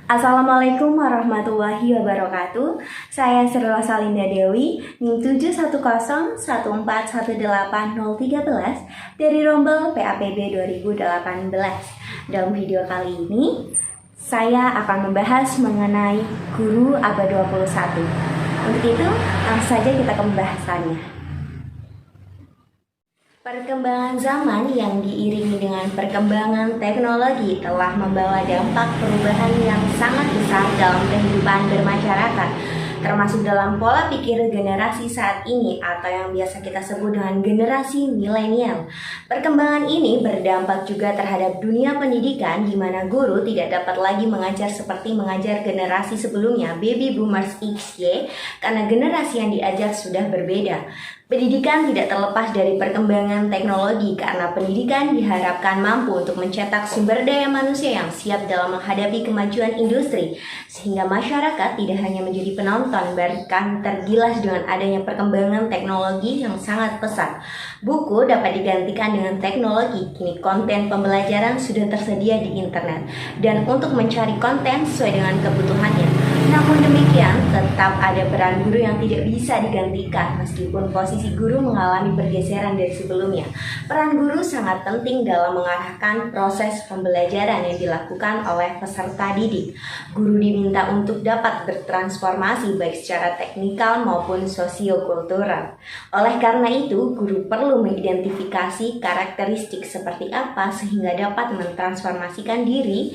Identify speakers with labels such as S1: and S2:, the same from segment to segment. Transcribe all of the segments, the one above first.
S1: Assalamualaikum warahmatullahi wabarakatuh. Saya Sri Rosalinda Dewi, NIM 71014180313 dari Rombel PAPB 2018. Dalam video kali ini, saya akan membahas mengenai guru abad 21. Untuk itu, langsung saja kita ke pembahasannya. Perkembangan zaman yang diiringi dengan perkembangan teknologi telah membawa dampak perubahan yang sangat besar dalam kehidupan bermasyarakat, termasuk dalam pola pikir generasi saat ini atau yang biasa kita sebut dengan generasi milenial. Perkembangan ini berdampak juga terhadap dunia pendidikan, di mana guru tidak dapat lagi mengajar seperti mengajar generasi sebelumnya, baby boomers XY, karena generasi yang diajar sudah berbeda. Pendidikan tidak terlepas dari perkembangan teknologi karena pendidikan diharapkan mampu untuk mencetak sumber daya manusia yang siap dalam menghadapi kemajuan industri, sehingga masyarakat tidak hanya menjadi penonton, bahkan tergilas dengan adanya perkembangan teknologi yang sangat pesat. Buku dapat digantikan dengan teknologi, kini konten pembelajaran sudah tersedia di internet, dan untuk mencari konten sesuai dengan kebutuhannya. Namun demikian, tetap ada peran guru yang tidak bisa digantikan meskipun posisi guru mengalami pergeseran dari sebelumnya. Peran guru sangat penting dalam mengarahkan proses pembelajaran yang dilakukan oleh peserta didik. Guru diminta untuk dapat bertransformasi baik secara teknikal maupun sosiokultural. Oleh karena itu, guru perlu mengidentifikasi karakteristik seperti apa sehingga dapat mentransformasikan diri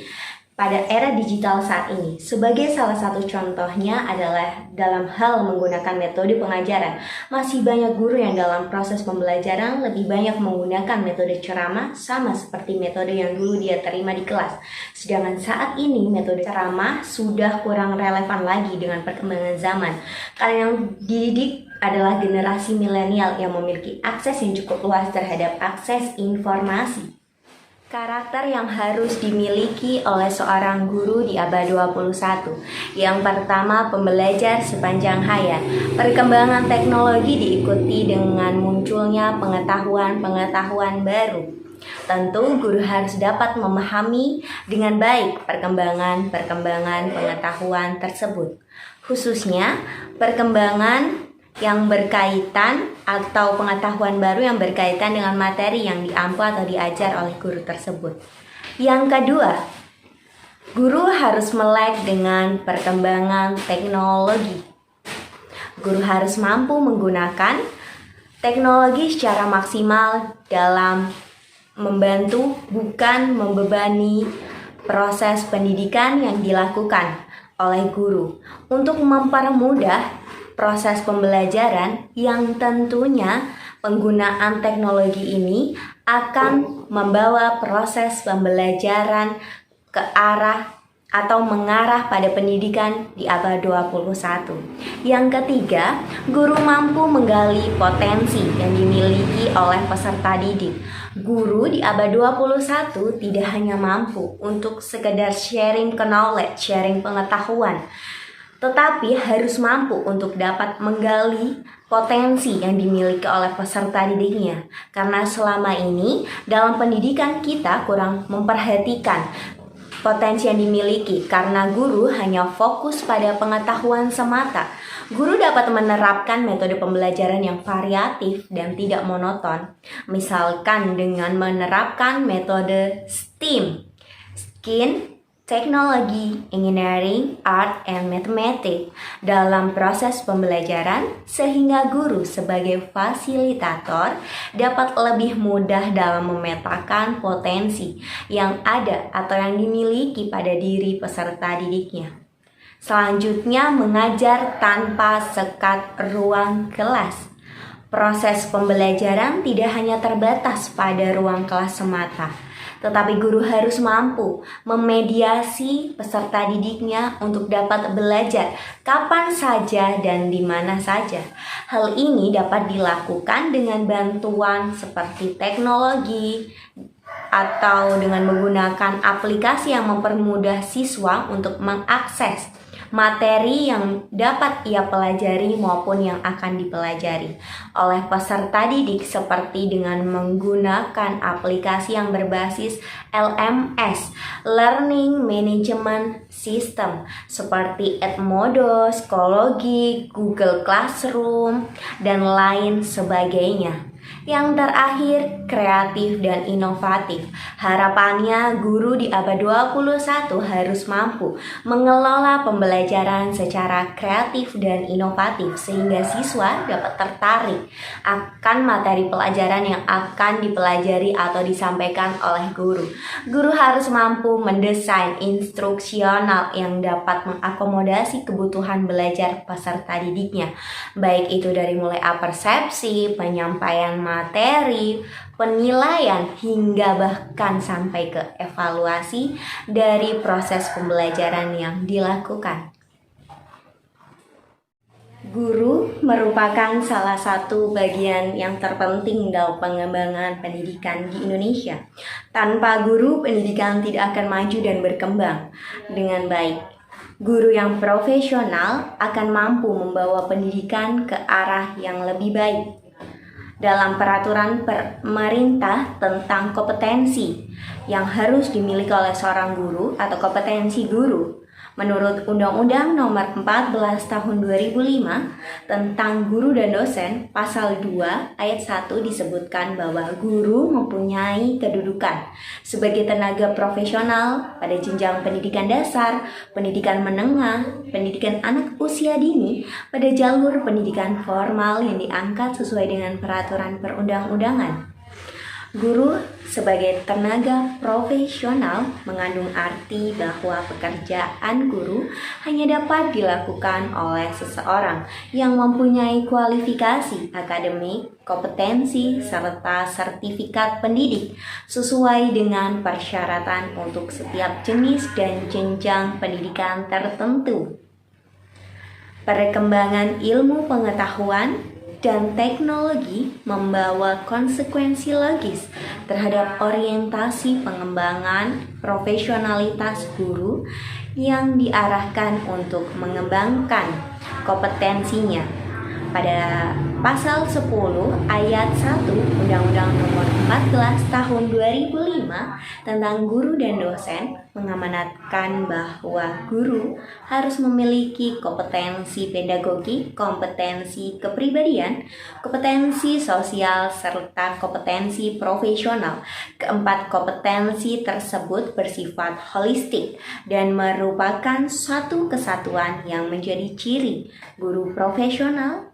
S1: pada era digital saat ini. Sebagai salah satu contohnya adalah dalam hal menggunakan metode pengajaran. Masih banyak guru yang dalam proses pembelajaran lebih banyak menggunakan metode ceramah, sama seperti metode yang dulu dia terima di kelas. Sedangkan saat ini metode ceramah sudah kurang relevan lagi dengan perkembangan zaman, karena yang dididik adalah generasi milenial yang memiliki akses yang cukup luas terhadap akses informasi. Karakter yang harus dimiliki oleh seorang guru di abad 21. Yang pertama, pembelajar sepanjang hayat. Perkembangan teknologi diikuti dengan munculnya pengetahuan-pengetahuan baru. Tentu guru harus dapat memahami dengan baik perkembangan pengetahuan tersebut. Khususnya perkembangan yang berkaitan atau pengetahuan baru yang berkaitan dengan materi yang diampu atau diajar oleh guru tersebut. Yang kedua, guru harus melek dengan perkembangan teknologi. Guru harus mampu menggunakan teknologi secara maksimal dalam membantu, bukan membebani proses pendidikan yang dilakukan oleh guru untuk mempermudah proses pembelajaran, yang tentunya penggunaan teknologi ini akan membawa proses pembelajaran ke arah atau mengarah pada pendidikan di abad 21. Yang ketiga, guru mampu menggali potensi yang dimiliki oleh peserta didik. Guru di abad 21 tidak hanya mampu untuk sekedar sharing knowledge, sharing pengetahuan, tetapi harus mampu untuk dapat menggali potensi yang dimiliki oleh peserta didiknya. Karena selama ini dalam pendidikan kita kurang memperhatikan potensi yang dimiliki, karena guru hanya fokus pada pengetahuan semata. Guru dapat menerapkan metode pembelajaran yang variatif dan tidak monoton. Misalkan dengan menerapkan metode STEAM, Skin, Teknologi, Engineering, Art, and Mathematics dalam proses pembelajaran, sehingga guru sebagai fasilitator dapat lebih mudah dalam memetakan potensi yang ada atau yang dimiliki pada diri peserta didiknya. Selanjutnya, mengajar tanpa sekat ruang kelas. Proses pembelajaran tidak hanya terbatas pada ruang kelas semata, tetapi guru harus mampu memediasi peserta didiknya untuk dapat belajar kapan saja dan di mana saja. Hal ini dapat dilakukan dengan bantuan seperti teknologi atau dengan menggunakan aplikasi yang mempermudah siswa untuk mengakses materi yang dapat ia pelajari maupun yang akan dipelajari oleh peserta didik seperti dengan menggunakan aplikasi yang berbasis LMS, Learning Management System, seperti Edmodo, Schoology, Google Classroom, dan lain sebagainya. Yang terakhir, kreatif dan inovatif. Harapannya guru di abad 21 harus mampu mengelola pembelajaran secara kreatif dan inovatif sehingga siswa dapat tertarik akan materi pelajaran yang akan dipelajari atau disampaikan oleh guru. Guru harus mampu mendesain instruksional yang dapat mengakomodasi kebutuhan belajar peserta didiknya, baik itu dari mulai persepsi, penyampaian materi, penilaian, hingga bahkan sampai ke evaluasi dari proses pembelajaran yang dilakukan. Guru merupakan salah satu bagian yang terpenting dalam pengembangan pendidikan di Indonesia. Tanpa guru, pendidikan tidak akan maju dan berkembang dengan baik. Guru yang profesional akan mampu membawa pendidikan ke arah yang lebih baik. Dalam peraturan pemerintah tentang kompetensi yang harus dimiliki oleh seorang guru atau kompetensi guru, menurut Undang-Undang Nomor 14 Tahun 2005 tentang Guru dan Dosen, Pasal 2 Ayat 1 disebutkan bahwa guru mempunyai kedudukan sebagai tenaga profesional pada jenjang pendidikan dasar, pendidikan menengah, pendidikan anak usia dini, pada jalur pendidikan formal yang diangkat sesuai dengan peraturan perundang-undangan. Guru sebagai tenaga profesional mengandung arti bahwa pekerjaan guru hanya dapat dilakukan oleh seseorang yang mempunyai kualifikasi akademik, kompetensi, serta sertifikat pendidik sesuai dengan persyaratan untuk setiap jenis dan jenjang pendidikan tertentu. Perkembangan ilmu pengetahuan dan teknologi membawa konsekuensi logis terhadap orientasi pengembangan profesionalitas guru yang diarahkan untuk mengembangkan kompetensinya. Pada Pasal 10 Ayat 1 Undang-Undang Nomor 14 Tahun 2005 tentang Guru dan Dosen mengamanatkan bahwa guru harus memiliki kompetensi pedagogi, kompetensi kepribadian, kompetensi sosial, serta kompetensi profesional. Keempat kompetensi tersebut bersifat holistik dan merupakan suatu kesatuan yang menjadi ciri guru profesional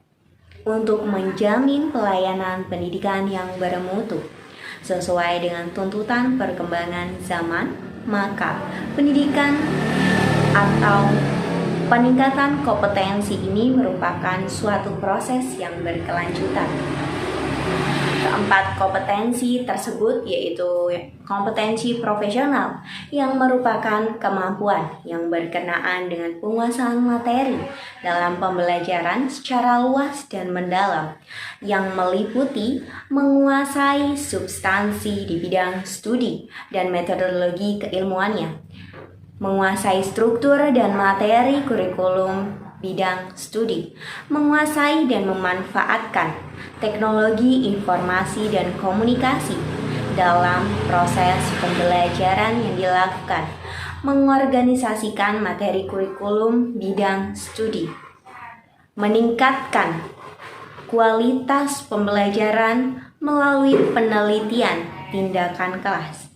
S1: untuk menjamin pelayanan pendidikan yang bermutu sesuai dengan tuntutan perkembangan zaman. Maka pendidikan atau peningkatan kompetensi ini merupakan suatu proses yang berkelanjutan. Keempat kompetensi tersebut yaitu kompetensi profesional yang merupakan kemampuan yang berkenaan dengan penguasaan materi dalam pembelajaran secara luas dan mendalam, yang meliputi menguasai substansi di bidang studi dan metodologi keilmuannya, menguasai struktur dan materi kurikulum bidang studi, menguasai dan memanfaatkan teknologi informasi dan komunikasi dalam proses pembelajaran yang dilakukan, mengorganisasikan materi kurikulum bidang studi, meningkatkan kualitas pembelajaran melalui penelitian tindakan kelas.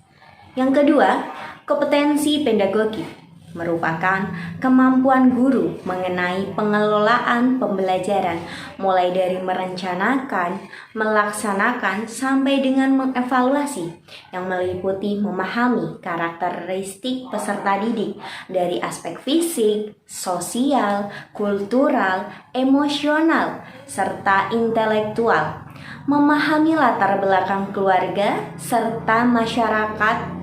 S1: Yang kedua, kompetensi pedagogi merupakan kemampuan guru mengenai pengelolaan pembelajaran, mulai dari merencanakan, melaksanakan, sampai dengan mengevaluasi, yang meliputi memahami karakteristik peserta didik dari aspek fisik, sosial, kultural, emosional, serta intelektual, memahami latar belakang keluarga serta masyarakat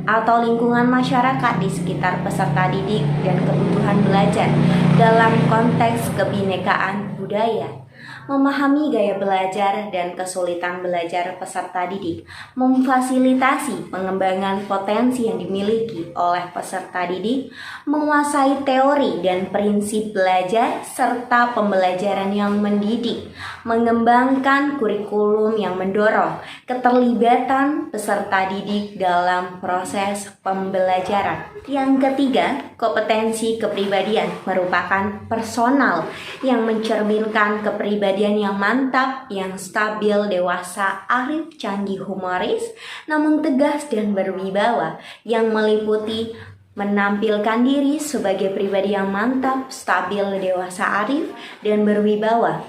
S1: atau lingkungan masyarakat di sekitar peserta didik dan kebutuhan belajar dalam konteks kebinekaan budaya, memahami gaya belajar dan kesulitan belajar peserta didik, memfasilitasi pengembangan potensi yang dimiliki oleh peserta didik, menguasai teori dan prinsip belajar serta pembelajaran yang mendidik, mengembangkan kurikulum yang mendorong keterlibatan peserta didik dalam proses pembelajaran. Yang ketiga, kompetensi kepribadian merupakan personal yang mencerminkan kepribadian yang mantap, yang stabil, dewasa, arif, canggih, humoris, namun tegas dan berwibawa, yang meliputi menampilkan diri sebagai pribadi yang mantap, stabil, dewasa, arif, dan berwibawa.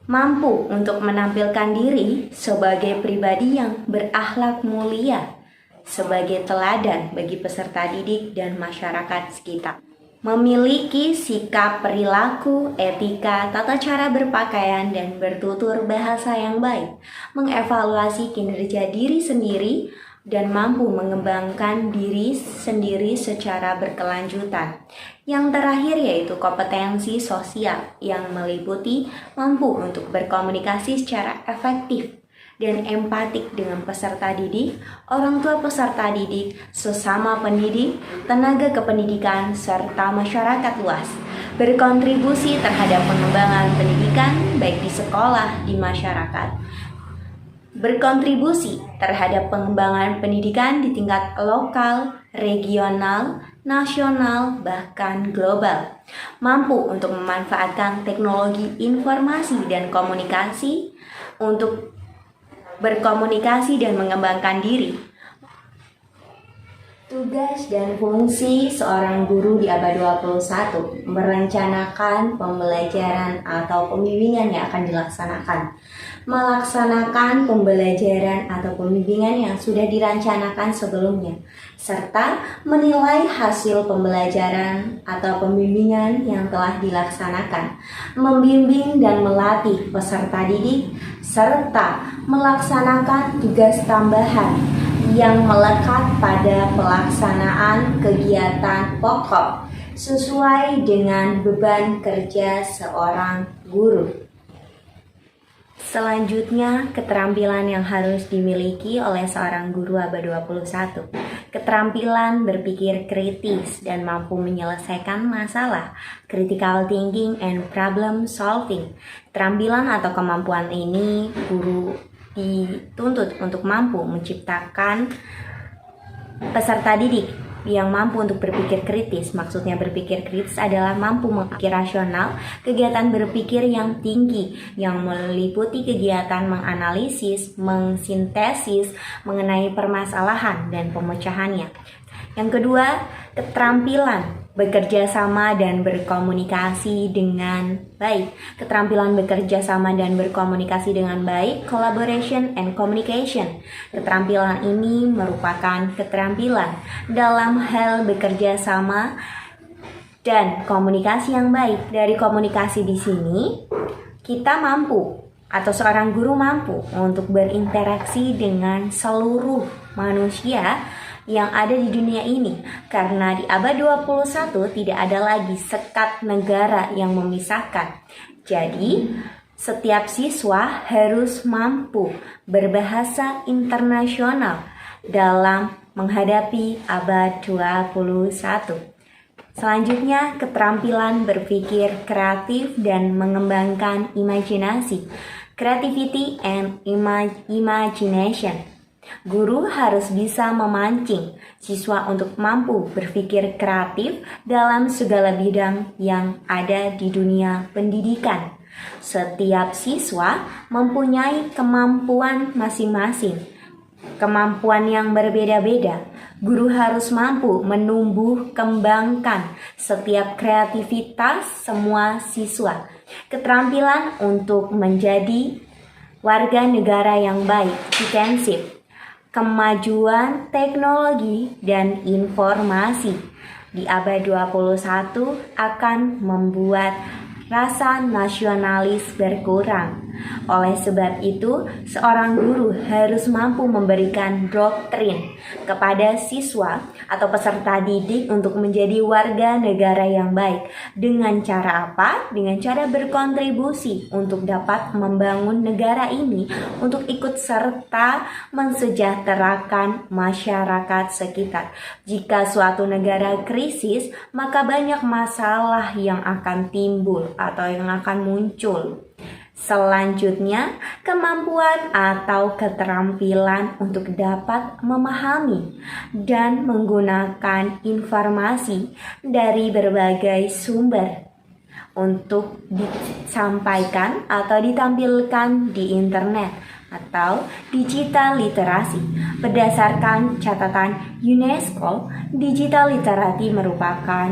S1: Mampu untuk menampilkan diri sebagai pribadi yang berakhlak mulia, sebagai teladan bagi peserta didik dan masyarakat sekitar. Memiliki sikap perilaku, etika, tata cara berpakaian, dan bertutur bahasa yang baik. Mengevaluasi kinerja diri sendiri dan mampu mengembangkan diri sendiri secara berkelanjutan. Yang terakhir yaitu kompetensi sosial yang meliputi mampu untuk berkomunikasi secara efektif dan empatik dengan peserta didik, orang tua peserta didik, sesama pendidik, tenaga kependidikan, serta masyarakat luas. Berkontribusi terhadap pengembangan pendidikan baik di sekolah, di masyarakat. Berkontribusi terhadap pengembangan pendidikan di tingkat lokal, regional, nasional, bahkan global. Mampu untuk memanfaatkan teknologi informasi dan komunikasi untuk berkomunikasi dan mengembangkan diri. Tugas dan fungsi seorang guru di abad 21 merencanakan pembelajaran atau pembimbingan yang akan dilaksanakan, melaksanakan pembelajaran atau pembimbingan yang sudah direncanakan sebelumnya, serta menilai hasil pembelajaran atau pembimbingan yang telah dilaksanakan, membimbing dan melatih peserta didik, serta melaksanakan tugas tambahan yang melekat pada pelaksanaan kegiatan pokok sesuai dengan beban kerja seorang guru. Selanjutnya, keterampilan yang harus dimiliki oleh seorang guru abad 21. Keterampilan berpikir kritis dan mampu menyelesaikan masalah, critical thinking and problem solving. Keterampilan atau kemampuan ini guru dituntut untuk mampu menciptakan peserta didik yang mampu untuk berpikir kritis. Maksudnya berpikir kritis adalah mampu berpikir rasional, kegiatan berpikir yang tinggi yang meliputi kegiatan menganalisis, mengsintesis mengenai permasalahan dan pemecahannya. Yang kedua, keterampilan bekerja sama dan berkomunikasi dengan baik. Keterampilan bekerja sama dan berkomunikasi dengan baik, collaboration and communication. Keterampilan ini merupakan keterampilan dalam hal bekerja sama dan komunikasi yang baik. Dari komunikasi di sini, kita mampu atau seorang guru mampu untuk berinteraksi dengan seluruh manusia yang ada di dunia ini, karena di abad 21 tidak ada lagi sekat negara yang memisahkan. Jadi, setiap siswa harus mampu berbahasa internasional dalam menghadapi abad 21. Selanjutnya, keterampilan berpikir kreatif dan mengembangkan imajinasi, creativity and imagination. Guru harus bisa memancing siswa untuk mampu berpikir kreatif dalam segala bidang yang ada di dunia pendidikan. Setiap siswa mempunyai kemampuan masing-masing, kemampuan yang berbeda-beda. Guru harus mampu menumbuh kembangkan setiap kreativitas semua siswa. Keterampilan untuk menjadi warga negara yang baik, citizenship. Kemajuan teknologi dan informasi di abad 21 akan membuat rasa nasionalis berkurang. Oleh sebab itu, seorang guru harus mampu memberikan doktrin kepada siswa atau peserta didik untuk menjadi warga negara yang baik. Dengan cara apa? Dengan cara berkontribusi untuk dapat membangun negara ini, untuk ikut serta mensejahterakan masyarakat sekitar. Jika suatu negara krisis, maka banyak masalah yang akan timbul atau yang akan muncul. Selanjutnya, kemampuan atau keterampilan untuk dapat memahami dan menggunakan informasi dari berbagai sumber untuk disampaikan atau ditampilkan di internet atau digital literasi. Berdasarkan catatan UNESCO, digital literasi merupakan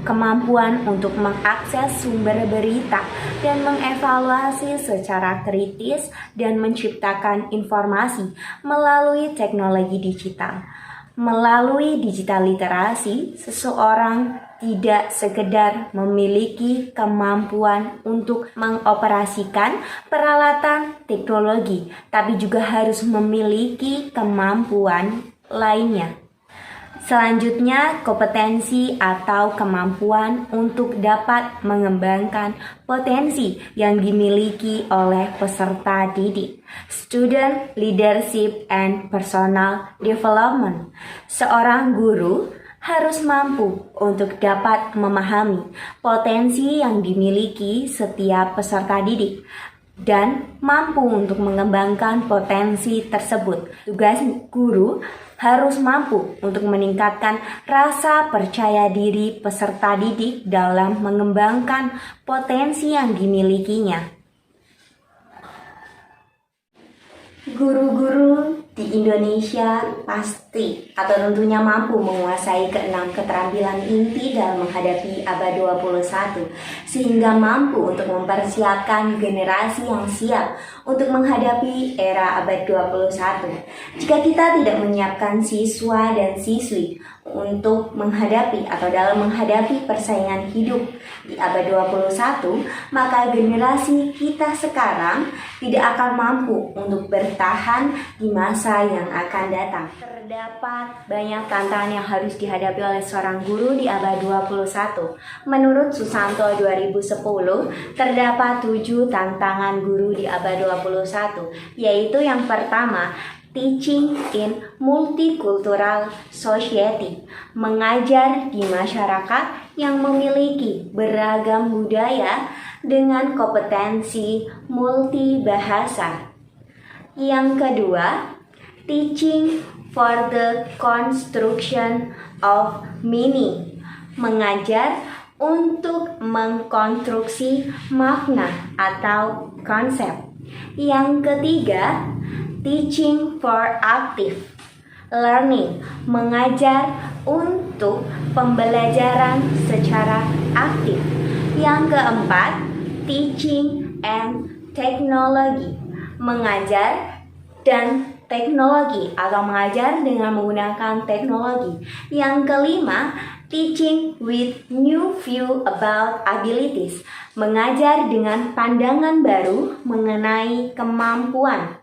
S1: kemampuan untuk mengakses sumber berita dan mengevaluasi secara kritis dan menciptakan informasi melalui teknologi digital. Melalui digital literasi, seseorang tidak sekedar memiliki kemampuan untuk mengoperasikan peralatan teknologi, tapi juga harus memiliki kemampuan lainnya. Selanjutnya, kompetensi atau kemampuan untuk dapat mengembangkan potensi yang dimiliki oleh peserta didik. Student Leadership and Personal Development. Seorang guru harus mampu untuk dapat memahami potensi yang dimiliki setiap peserta didik dan mampu untuk mengembangkan potensi tersebut. Tugas guru harus mampu untuk meningkatkan rasa percaya diri peserta didik dalam mengembangkan potensi yang dimilikinya. Guru-guru di Indonesia pasti atau tentunya mampu menguasai keenam keterampilan inti dalam menghadapi abad 21, sehingga mampu untuk mempersiapkan generasi yang siap untuk menghadapi era abad 21. Jika kita tidak menyiapkan siswa dan siswi untuk menghadapi atau dalam menghadapi persaingan hidup di abad 21, maka generasi kita sekarang tidak akan mampu untuk bertahan di masa yang akan datang. Terdapat banyak tantangan yang harus dihadapi oleh seorang guru di abad 21. Menurut Susanto 2010, terdapat 7 tantangan guru di abad 21, yaitu yang pertama, teaching in multicultural society, mengajar di masyarakat yang memiliki beragam budaya dengan kompetensi multibahasa. Yang kedua, teaching for the construction of meaning, mengajar untuk mengkonstruksi makna atau konsep. Yang ketiga, teaching for active learning, mengajar untuk pembelajaran secara aktif. Yang keempat, teaching and technology, mengajar dan teknologi atau mengajar dengan menggunakan teknologi. Yang kelima, teaching with new view about abilities, mengajar dengan pandangan baru mengenai kemampuan.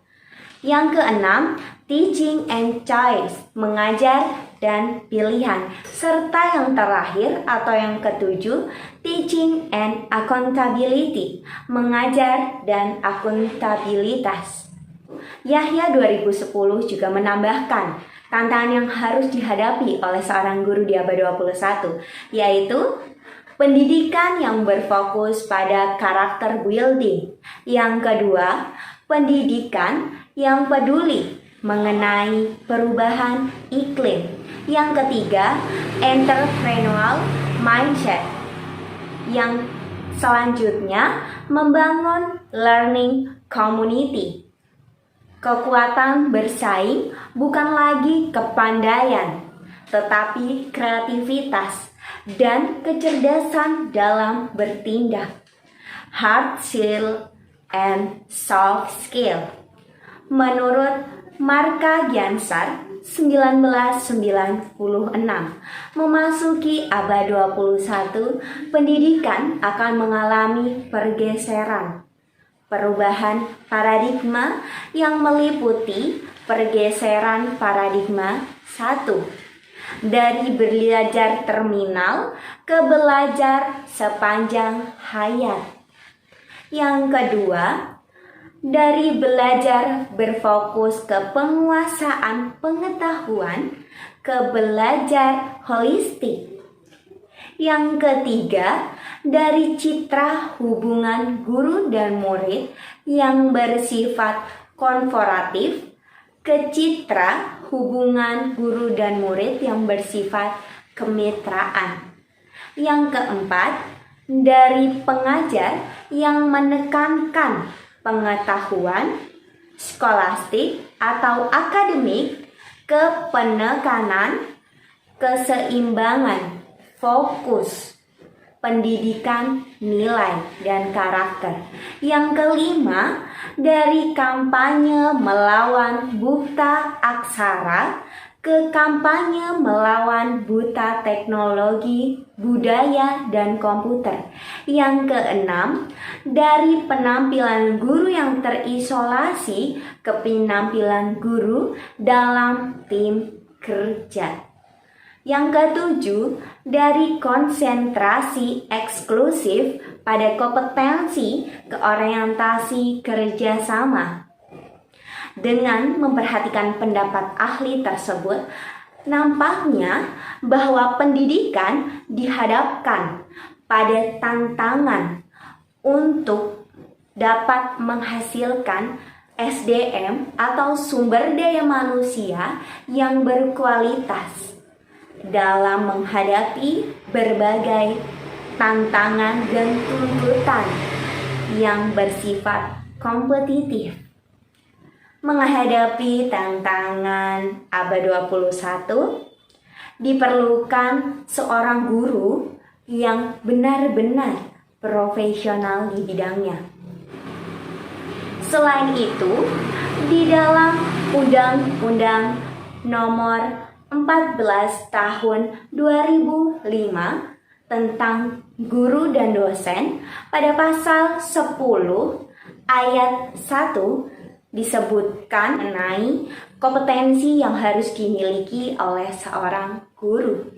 S1: Yang keenam, teaching and choice, mengajar dan pilihan. Serta yang terakhir atau yang ketujuh, teaching and accountability, mengajar dan akuntabilitas. Yahya 2010 juga menambahkan tantangan yang harus dihadapi oleh seorang guru di abad 21, yaitu pendidikan yang berfokus pada karakter building. Yang kedua, pendidikan yang peduli mengenai perubahan iklim. Yang ketiga, entrepreneurial mindset. Yang selanjutnya, membangun learning community. Kekuatan bersaing bukan lagi kepandaian, tetapi kreativitas dan kecerdasan dalam bertindak. Hard skill and soft skill. Menurut Marka Giansar 1996, memasuki abad 21, pendidikan akan mengalami pergeseran. perubahan paradigma yang meliputi pergeseran paradigma 1 dari belajar terminal ke belajar sepanjang hayat. Yang kedua, dari belajar berfokus ke penguasaan pengetahuan ke belajar holistik. Yang ketiga, dari citra hubungan guru dan murid yang bersifat konfroratif ke citra hubungan guru dan murid yang bersifat kemitraan. Yang keempat, dari pengajar yang menekankan pengetahuan skolastik atau akademik ke penekanan keseimbangan fokus pendidikan nilai dan karakter. Yang kelima, dari kampanye melawan buta aksara ke kampanye melawan buta teknologi, budaya, dan komputer. Yang keenam, dari penampilan guru yang terisolasi ke penampilan guru dalam tim kerja. Yang ketujuh, dari konsentrasi eksklusif pada kompetensi ke orientasi kerjasama. Dengan memperhatikan pendapat ahli tersebut, nampaknya bahwa pendidikan dihadapkan pada tantangan untuk dapat menghasilkan SDM atau sumber daya manusia yang berkualitas dalam menghadapi berbagai tantangan dan tuntutan yang bersifat kompetitif. Menghadapi tantangan abad 21, diperlukan seorang guru yang benar-benar profesional di bidangnya. Selain itu, di dalam Undang-Undang Nomor 14 Tahun 2005 tentang guru dan dosen, pada pasal 10 ayat 1 disebutkan mengenai kompetensi yang harus dimiliki oleh seorang guru,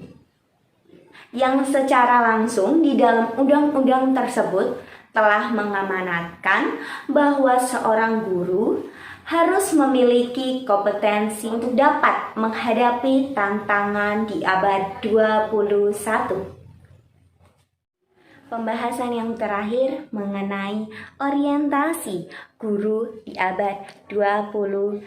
S1: yang secara langsung di dalam undang-undang tersebut telah mengamanatkan bahwa seorang guru harus memiliki kompetensi untuk dapat menghadapi tantangan di abad 21. Pembahasan yang terakhir mengenai orientasi guru di abad 21.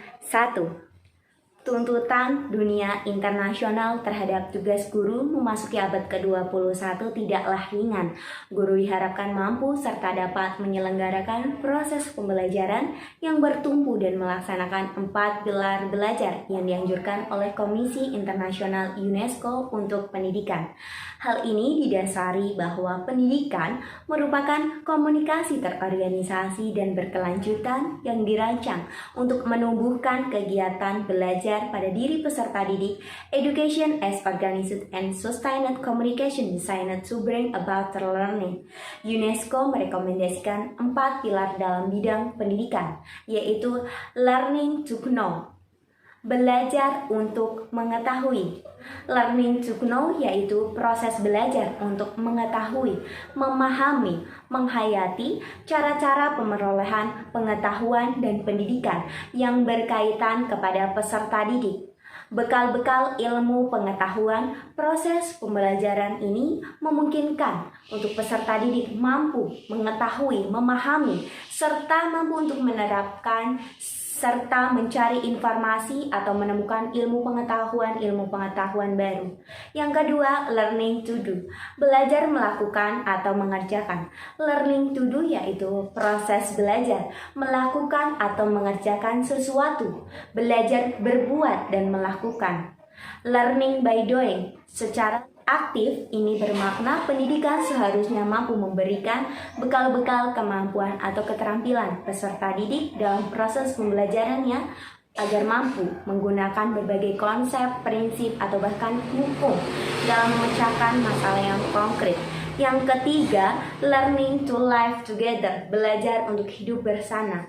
S1: Tuntutan dunia internasional terhadap tugas guru memasuki abad ke-21 tidaklah ringan. Guru diharapkan mampu serta dapat menyelenggarakan proses pembelajaran yang bertumpu dan melaksanakan 4 pilar belajar yang dianjurkan oleh Komisi Internasional UNESCO untuk Pendidikan. Hal ini didasari bahwa pendidikan merupakan komunikasi terorganisasi dan berkelanjutan yang dirancang untuk menumbuhkan kegiatan belajar pada diri peserta didik. Education as organized and sustained communication designed to bring about learning. UNESCO merekomendasikan 4 pilar dalam bidang pendidikan, yaitu learning to know, belajar untuk mengetahui. Learning to know yaitu proses belajar untuk mengetahui, memahami, menghayati cara-cara pemerolehan pengetahuan dan pendidikan yang berkaitan kepada peserta didik. Bekal-bekal ilmu pengetahuan, proses pembelajaran ini memungkinkan untuk peserta didik mampu mengetahui, memahami, serta mampu untuk menerapkan serta mencari informasi atau menemukan ilmu pengetahuan baru. Yang kedua, learning to do, belajar melakukan atau mengerjakan. Learning to do yaitu proses belajar, melakukan atau mengerjakan sesuatu, belajar berbuat dan melakukan. Learning by doing, secara aktif ini bermakna pendidikan seharusnya mampu memberikan bekal-bekal kemampuan atau keterampilan peserta didik dalam proses pembelajarannya agar mampu menggunakan berbagai konsep, prinsip, atau bahkan hukum dalam memecahkan masalah yang konkret. Yang ketiga, learning to live together, belajar untuk hidup bersama.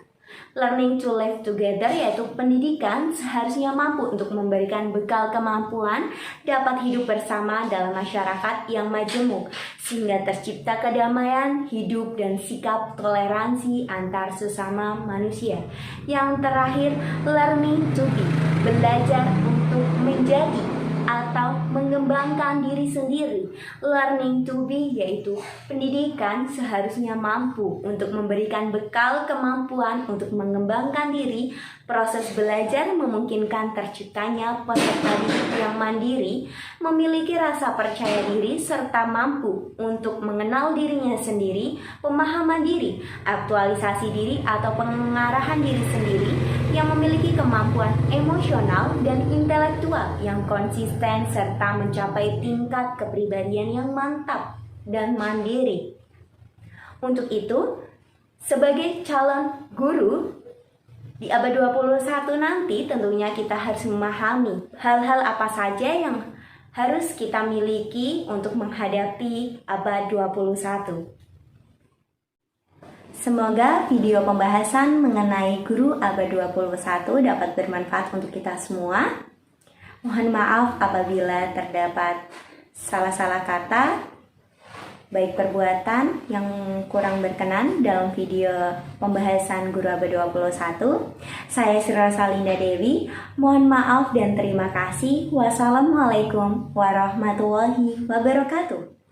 S1: Learning to live together yaitu pendidikan seharusnya mampu untuk memberikan bekal kemampuan dapat hidup bersama dalam masyarakat yang majemuk sehingga tercipta kedamaian hidup dan sikap toleransi antar sesama manusia. Yang terakhir, learning to be, belajar untuk menjadi atau mengembangkan diri sendiri. Learning to be yaitu pendidikan seharusnya mampu untuk memberikan bekal kemampuan untuk mengembangkan diri. Proses belajar memungkinkan terciptanya peserta didik yang mandiri, memiliki rasa percaya diri serta mampu untuk mengenal dirinya sendiri, pemahaman diri, aktualisasi diri atau pengarahan diri sendiri, yang memiliki kemampuan emosional dan intelektual yang konsisten serta mencapai tingkat kepribadian yang mantap dan mandiri. Untuk itu, sebagai calon guru di abad 21 nanti tentunya kita harus memahami hal-hal apa saja yang harus kita miliki untuk menghadapi abad 21. Semoga video pembahasan mengenai guru abad 21 dapat bermanfaat untuk kita semua. Mohon maaf apabila terdapat salah-salah kata, baik perbuatan yang kurang berkenan dalam video pembahasan guru abad 21. Saya Sri Rosalinda Dewi, mohon maaf dan terima kasih. Wassalamualaikum warahmatullahi wabarakatuh.